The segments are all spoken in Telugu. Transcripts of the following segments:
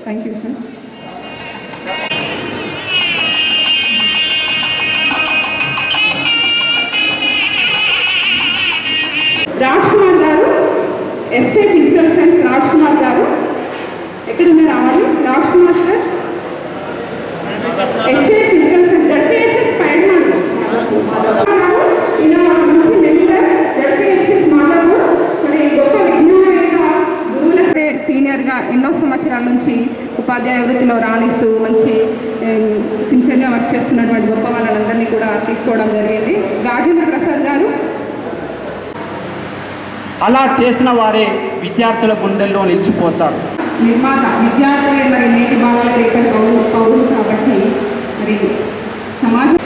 Thank you sir. Raj Kumar గారు, SA physical science Raj Kumar గారు ఎక్కడున్నా రావాలి. Raj Kumar sir, SA physical science ZPHS పైడ్మాన్ ఇలా మంచి మెంటర్ జడ్పీహెచ్ఎస్ మాధవ్. మరి గొప్ప విజ్ఞానవేత్త, గురువులకే సీనియర్గా ఎన్నో సంవత్సరాల నుంచి ఉపాధ్యాయ వృత్తిలో రాణిస్తూ మంచి సిన్సియర్గా వర్క్ చేస్తున్నటువంటి గొప్ప వాళ్ళందరినీ కూడా తీసుకోవడం జరిగింది. రాజేంద్ర ప్రసాద్ గారు అలా చేసిన వారే విద్యార్థుల గుండెల్లో నిలిచిపోతారు. నిర్మాత విద్యార్థులే మరి నేటి బాలల రేపటి పౌరులు కాబట్టి మరి సమాజం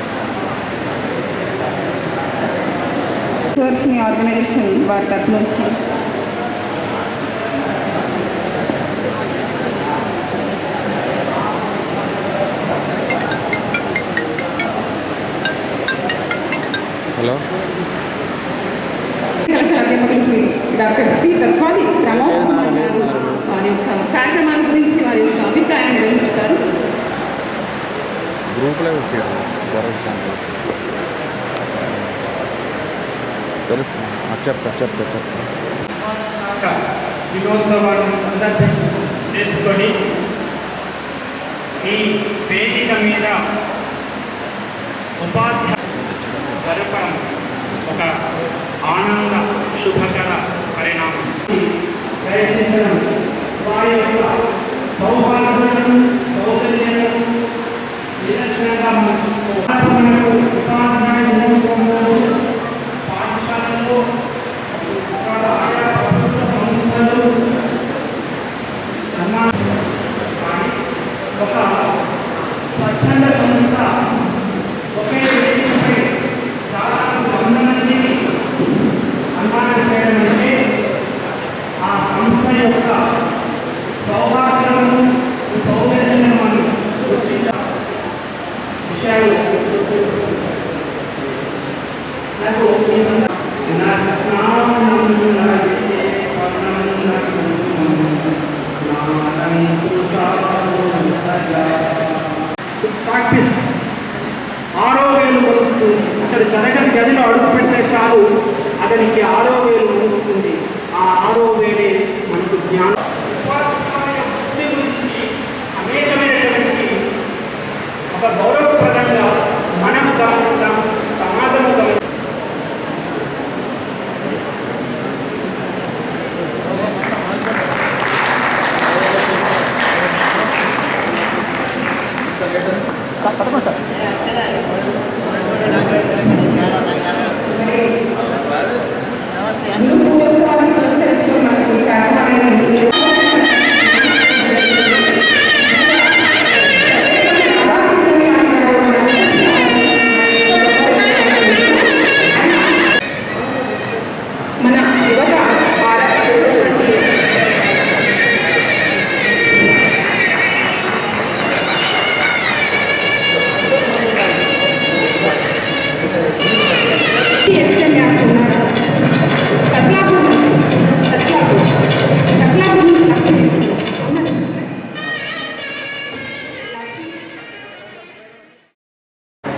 ఆర్గనైజేషన్ వారి తరఫు నుంచి హలో డాక్టర్ శ్రీ తత్వాది ప్రమోద్ కుమార్ గారు వారి యొక్క కార్యక్రమాల గురించి వారి యొక్క అభిప్రాయాన్ని వివరిస్తారు. గ్రూప్లో చెప్తా దినోత్సవాన్ని చేసుకొని ఈ వేదిక మీద ఉపాధ్యాయ జరపడం ఒక ఆనంద శుభకర పరిణామం. ప్రయత్నించడం వారి యొక్క సౌహార్దాలను సౌకర్యాలను నిదర్శనంగా మనకు ఉపాధ్యాయ దినోత్సవంలో పాఠశాలలో ఆయా ప్రభుత్వ సంస్థలు ఒక స్వచ్ఛంద సంస్థ ఒకే వేదికపై చాలా 100 మందిని అన్మానం చేయడం అంటే ఆ సంస్థ యొక్క సౌహార్దాలను సౌకర్యాలను మనం గుర్తించాలి. విషయాలు నాకు ప్రాక్టీస్ 6వ వేలు వస్తుంది. అతడు తరగతి గదిలో అడుగు పెడితే చాలు అతనికి 6వ వేలు వస్తుంది. ఆ 6వ వేలే మనకు జ్ఞానం. ఉపాధ్యాయ వృత్తి గురించి అనేకమైనటువంటి ఒక గౌరవప్రదంగా మనం గమనిస్తాం, సమాజం గమనిస్తాం.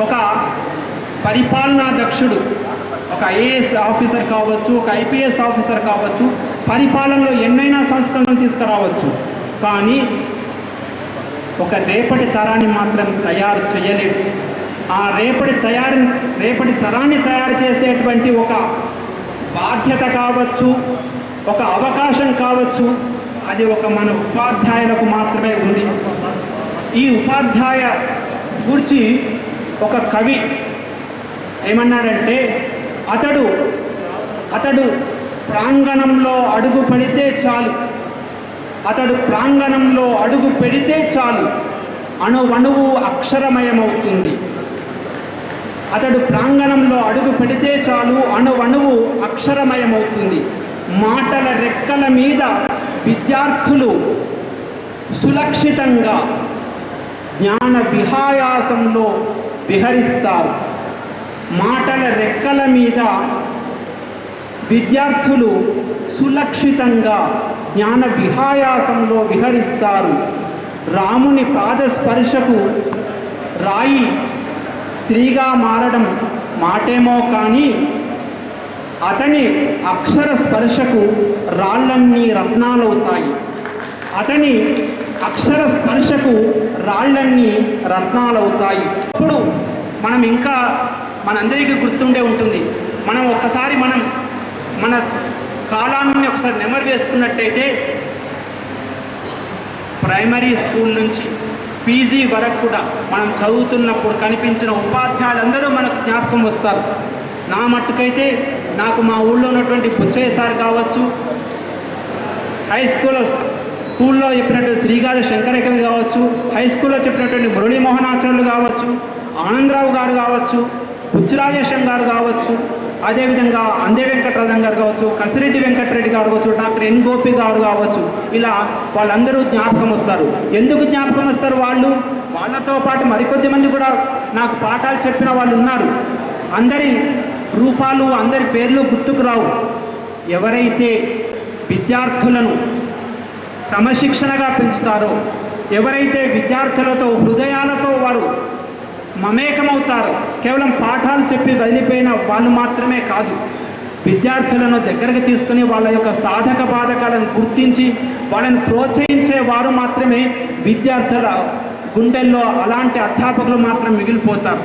ఒక పరిపాలనా దక్షుడు, ఒక ఐఏఎస్ ఆఫీసర్ కావచ్చు, ఒక ఐపీఎస్ ఆఫీసర్ కావచ్చు, పరిపాలనలో ఎన్నైనా సంస్కరణలు తీసుకురావచ్చు. కానీ ఒక రేపటి తరాన్ని మాత్రం తయారు చేయలేడు. ఆ రేపటి తరాన్ని తయారు చేసేటువంటి ఒక బాధ్యత కావచ్చు, ఒక అవకాశం కావచ్చు, అది ఒక మన ఉపాధ్యాయులకు మాత్రమే ఉంది. ఈ ఉపాధ్యాయ గురించి ఒక కవి ఏమన్నాడంటే, అతడు ప్రాంగణంలో అడుగు పెడితే చాలు, ప్రాంగణంలో అడుగు పెడితే చాలు, అణువణువు అక్షరమయమవుతుంది. అతడు ప్రాంగణంలో అడుగు పెడితే చాలు, అణువణువు అక్షరమయమవుతుంది. మాటల రెక్కల మీద విద్యార్థులు సులక్షితంగా జ్ఞాన విహాయాసంలో విహరిస్తారు. మాటల రెక్కల మీద విద్యార్థులు సులక్షితంగా జ్ఞాన విహాయాసంలో విహరిస్తారు. రాముని పాద స్పర్శకు రాయి స్త్రీగా మారడం మాటేమో కానీ అతని అక్షర స్పర్శకు రాళ్ళన్నీ రత్నాలవుతాయి. అతని అక్షర స్పర్శకు రాళ్ళన్నీ రత్నాలవుతాయి. ఇప్పుడు మనం ఇంకా మనందరికీ గుర్తుండే ఉంటుంది. మనం ఒక్కసారి మన కాలాన్ని ఒకసారి నెమరు వేసుకున్నట్టయితే ప్రైమరీ స్కూల్ నుంచి పీజీ వరకు కూడా మనం చదువుతున్నప్పుడు కనిపించిన ఉపాధ్యాయులందరూ మనకు జ్ఞాపకం వస్తారు. నా మట్టుకైతే నాకు మా ఊళ్ళో ఉన్నటువంటి బుచ్చయ్య సార్ కావచ్చు, హై స్కూల్లో చెప్పినటువంటి శ్రీగారి శంకరకవి కావచ్చు, హై స్కూల్లో చెప్పినటువంటి మురళీమోహనాచార్యులు కావచ్చు, ఆనందరావు గారు కావచ్చు, బుచ్చిరాజేశం గారు కావచ్చు, అదేవిధంగా అందే వెంకటరాజం గారు కావచ్చు, కసిరెడ్డి వెంకటరెడ్డి గారు కావచ్చు, డాక్టర్ ఎన్ గోపి గారు కావచ్చు, ఇలా వాళ్ళందరూ జ్ఞాపకం వస్తారు. ఎందుకు జ్ఞాపకం వస్తారు? వాళ్ళతో పాటు మరికొద్ది మంది కూడా నాకు పాఠాలు చెప్పిన వాళ్ళు ఉన్నారు. అందరి రూపాలు, అందరి పేర్లు గుర్తుకు రావు. ఎవరైతే విద్యార్థులను క్రమశిక్షణగా పెంచుతారో, ఎవరైతే విద్యార్థులతో హృదయాలతో వారు మమేకమవుతారో, కేవలం పాఠాలు చెప్పి వదిలిపోయిన వాళ్ళు మాత్రమే కాదు, విద్యార్థులను దగ్గరకు తీసుకుని వాళ్ళ యొక్క సాధక బాధకాలను గుర్తించి వాళ్ళని ప్రోత్సహించే వారు మాత్రమే విద్యార్థుల గుండెల్లో అలాంటి అధ్యాపకులు మాత్రం మిగిలిపోతారు.